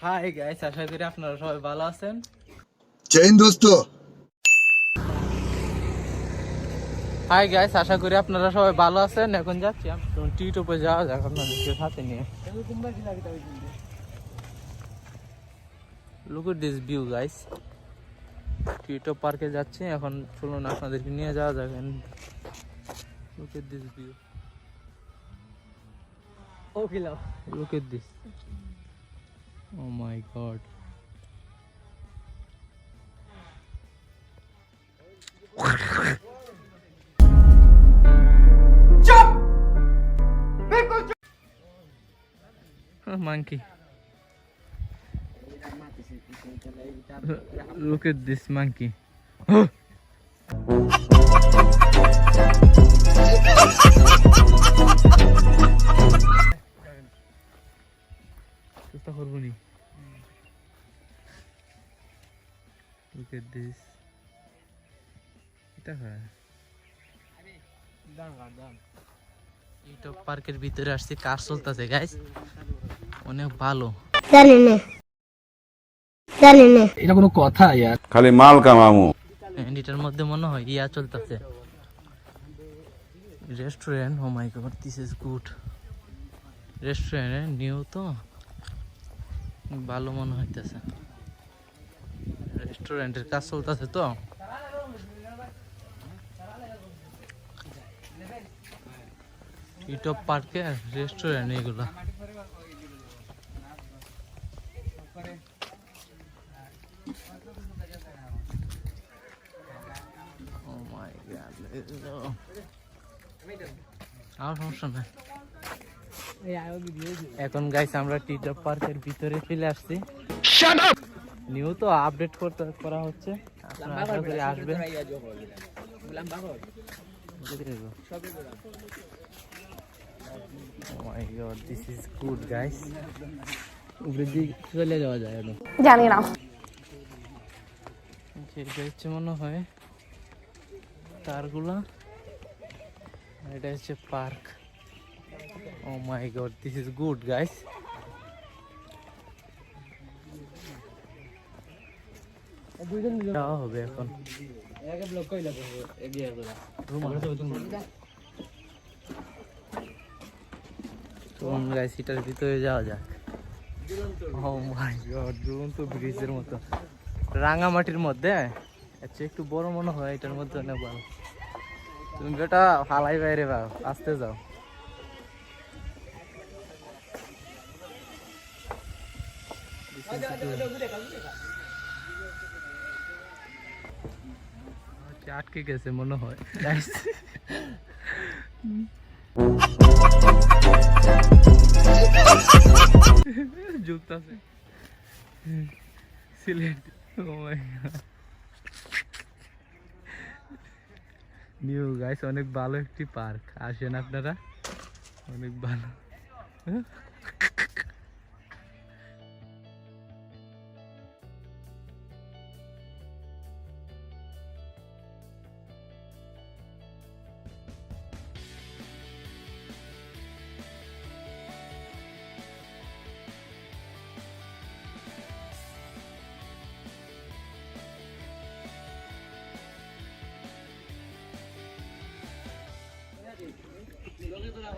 Hi guys, আশা করি আপনারা সবাই ভালো আছেন। जय हिंद दोस्तों। হাই গাইস, আশা করি আপনারা সবাই ভালো আছেন। এখন যাচ্ছি টিউটোপে যাওয়া যাক আপনাদেরকে সাথে নিয়ে। Look at this view guys. টিউটোপ পার্কে যাচ্ছি এখন, চলুন আপনাদেরকে নিয়ে যাওয়া যাক। Look at this view. Okay লাও, look at this. Oh my god. Monkey. Look at this monkey. Look at this. এটা পার্কের ভিতরে আসছে, কাজ চলতেছে গাইস, অনেক ভালো। এটা কোনো কথা ইয়ার, খালি মাল কামামু। এটার মধ্যে মনে হয় ইয়া চলতেছে, restaurant. Oh my god, this is good. Restaurant new তো ভালো মনে হইতেছে। রেস্টুরেন্টের কাজ চলতেছে তো। টিউটোপ পার্কে রেস্টুরেন্ট এগুলো। আর সমস্যা নাই। এখন গাইস আমরা টিউটোপ পার্কের ভিতরে চলে আসছি। নিউ তো আপডেট করা হচ্ছে, আপনারা আশা করি আসবেন। Oh my god, this is good guys. উপরে চলে যাওয়া যায় এখন, জানি না যেটা হচ্ছে মনে হয় তারগুলা। এটা হচ্ছে park. Oh my god, this is good guys. যাওয়া হবে এখন। চলুন গাইস, এটার ভিতরে যাওয়া যাক। ও মাই গড, দুরন্ত ব্রিজের মতো, রাঙামাটির মধ্যে। আচ্ছা, একটু বড় মনে হয় এটার মধ্যে অনেক ভালো। তুমি বেটা ফালাই বাইরে বাও, আসতে যাও। আটকে গেছে মনে হয় guys. ঝুঁকতাছে Sylhet. O my god, new guys, অনেক ভালো একটি পার্ক। আসেন আপনারা, অনেক ভালো।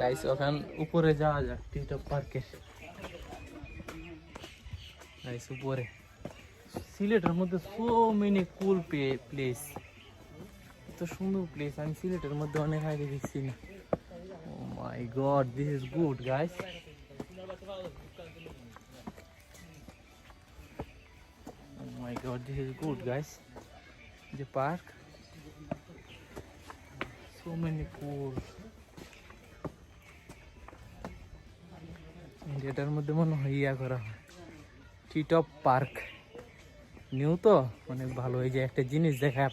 গাইস ওখান উপরে যাওয়া যাক টিউটোপ পার্কে। গাইস উপরে সিলেটের মধ্যে সো মেনি কুল প্লেস, এত সুন্দর প্লেস আমি সিলেটের মধ্যে অনেক আগে দেখছি না। Oh my god, this is good guys. Oh my god, this is good guys. যে পার্ক, সো মেনি কুল। এটার মধ্যে মনে হয় ইয়া করা হয়, টিউটোপ পার্ক নিউ তো অনেক ভালো। এই যে একটা জিনিস দেখায়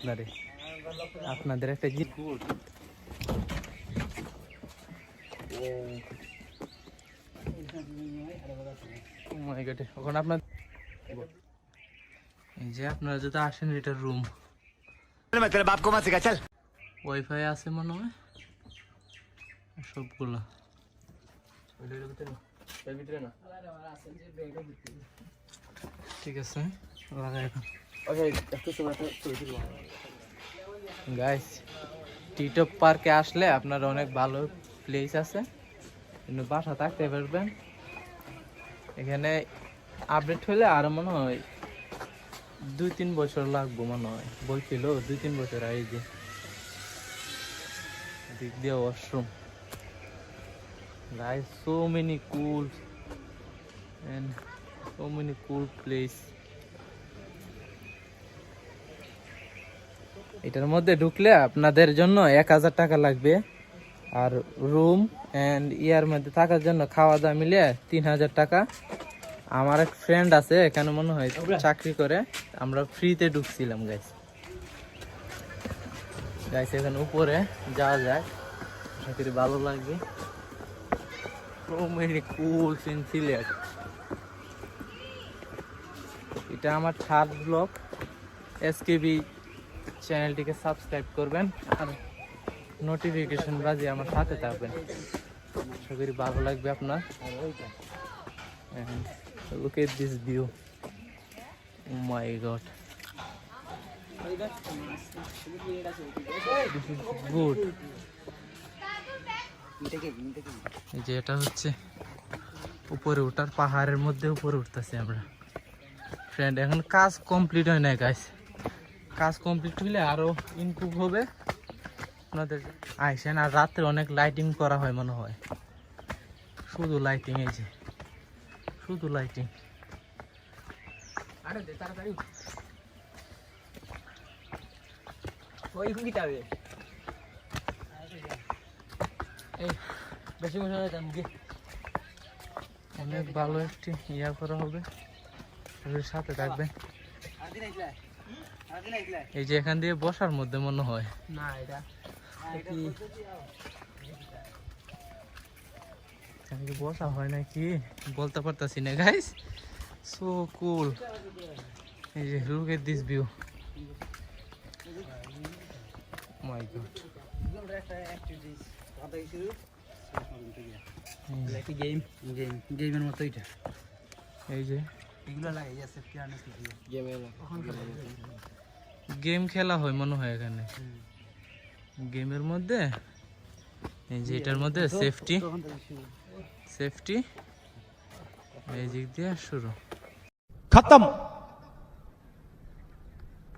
আপনাদের একটা জিনিস। এখন আপনার এই যে আপনারা যদি আসেন, এটার রুম, ওয়াইফাই আছে মনে হয় সবগুলা। ভিতরে না ঠিক আছে লাগাই এখন গাইস টিটপ পার্কে আসলে আপনার অনেক ভালো প্লেস আছে, কিন্তু বাসা থাকতে পারবেন। এখানে আপডেট হলে আরো মনে হয় 2-3 বছর লাগবো মনে হয়, বলছিল 2-3 বছর। এই যে দিক দিয়ে washroom, guys, so many cool and so many cool place. এটার মধ্যে ঢুকলে আপনাদের জন্য 1000 টাকা লাগবে, আর রুম এন্ড ইয়ার মধ্যে থাকার জন্য খাওয়া দাওয়া মিলে 3000 টাকা। আমার এক ফ্রেন্ড আছে এখানে মনে হয় চাকরি করে, আমরা ফ্রিতে ঢুকছিলাম গাইস। এখানে উপরে যাওয়া যায়, আশা করি ভালো লাগবে। So many cool in Silet. এটা আমার থার্ড ব্লগ। এসকেবি চ্যানেলটিকে সাবস্ক্রাইব করবেন আর নোটিফিকেশন বাজিয়ে আমার সাথে থাকবেন, আশা করি ভালো লাগবে আপনার। And look at this view. Oh my god. This is good. যে এটা হচ্ছে উপরে ওঠার, পাহাড়ের মধ্যে উপরে উঠতেছি আমরা ফ্রেন্ড। এখন কাজ কমপ্লিট হয় না গাইস, কাজ কমপ্লিট হলে আরো ইমপ্রুভ হবে। আপনাদের আইসেন, আর রাত্রে অনেক লাইটিং করা হয় মনে হয়, শুধু লাইটিং, এই যে শুধু লাইটিং। আরে তাড়াতাড়ি ওই হুগিটাবে এই বেশি মজা হয় তাম গিয়ে অনেক ভালো একটি ইয়া করা হবে, সাথে থাকবেন। এই যে এখান দিয়ে বসার মধ্যে মনে হয় না, এটা বসা হয় নাকি বলতে পারতাছি না গাইস। সো কুল, এই যে look at this view, my god. গেমের মতো এটা, এই যে গেম খেলা হয় মনে হয় এখানে গেমের মধ্যে। এই যে এটার মধ্যে সেফটি সেফটি, এই দিক দিয়ে শুরু। खत्म,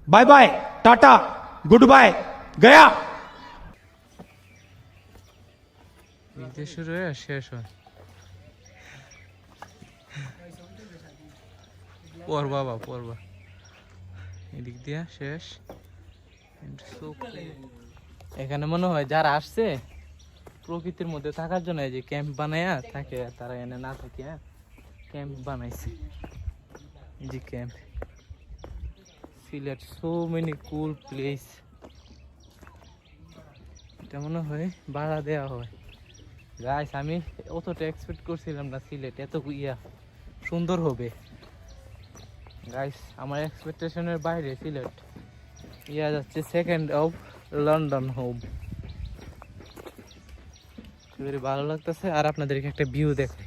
bye bye, tata, good bye, गया। দিক দিয়ে শুরু হয়ে শেষ হয়। পড়বা বা পড়বা, এদিক দিয়ে শেষ। এখানে মনে হয় যারা আসছে প্রকৃতির মধ্যে থাকার জন্য এই যে ক্যাম্প বানায়া থাকে, তারা এনে না থাকে ক্যাম্প বানাইছে। এই যে ক্যাম্প সিলেট, সো মেনি কুল প্লেস। এটা মনে হয় ভাড়া দেওয়া হয় গাইস। আমি অতটা এক্সপেক্ট করছিলাম না সিলেট এত সুন্দর হবে গাইস, আমার এক্সপেকটেশনের বাইরে সিলেট যাচ্ছে সেকেন্ড অফ লন্ডন হোম। ভালো লাগতেছে, আর আপনাদেরকে একটা ভিউ দেখাই।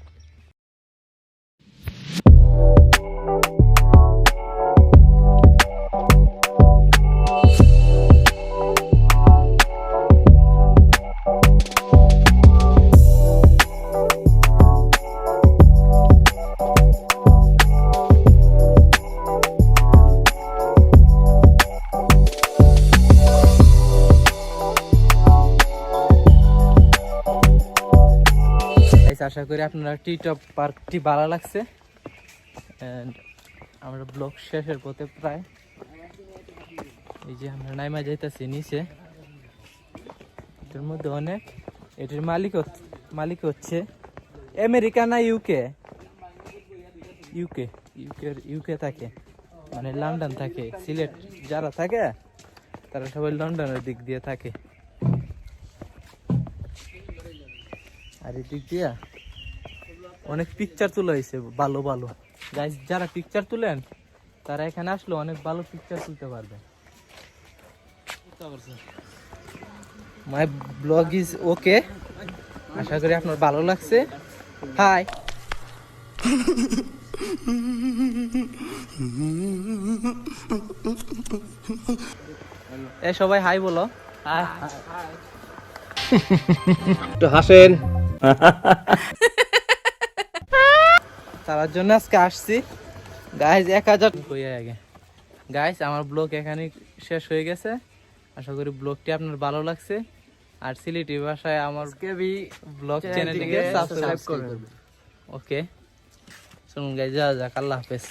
আশা করি আপনারা টিটপ পার্কটি ভালো লাগছে। আমরা ব্লগ শেষের পথে প্রায়, এই যে আমরা নাইমা যাইতেছি নিচে। এটার মধ্যে অনেক, এটির মালিক হচ্ছে আমেরিকা না ইউকে, ইউকে থাকে, মানে লন্ডন থাকে। সিলেট যারা থাকে তারা সবাই লন্ডনের দিক দিয়ে থাকে। আর এই দিক দিয়া অনেক পিকচার তোলা হয়েছে ভালো ভালো গাইস। যারা পিকচার তুলেন তারা এখানে আসলে অনেক ভালো পিকচার তুলতে পারবে। মাই ব্লগ ইজ ওকে, আশা করি আপনার ভালো লাগছে। হাই। এই সবাই হাই বলো। হাই। একটু হাসেন। তার জন্য আজকে আসছি গাইজ 1000 কইয়া আগে। গাইজ আমার ব্লগ এখানে শেষ হয়ে গেছে, আশা করি ব্লগটি আপনার ভালো লাগছে। আর সিলেটি ভাষায় আমার ব্লগ চ্যানেলটিকে সাবস্ক্রাইব করবেন। ওকে শুনুন গাইজ, যা যাক, আল্লাহ হাফেজ।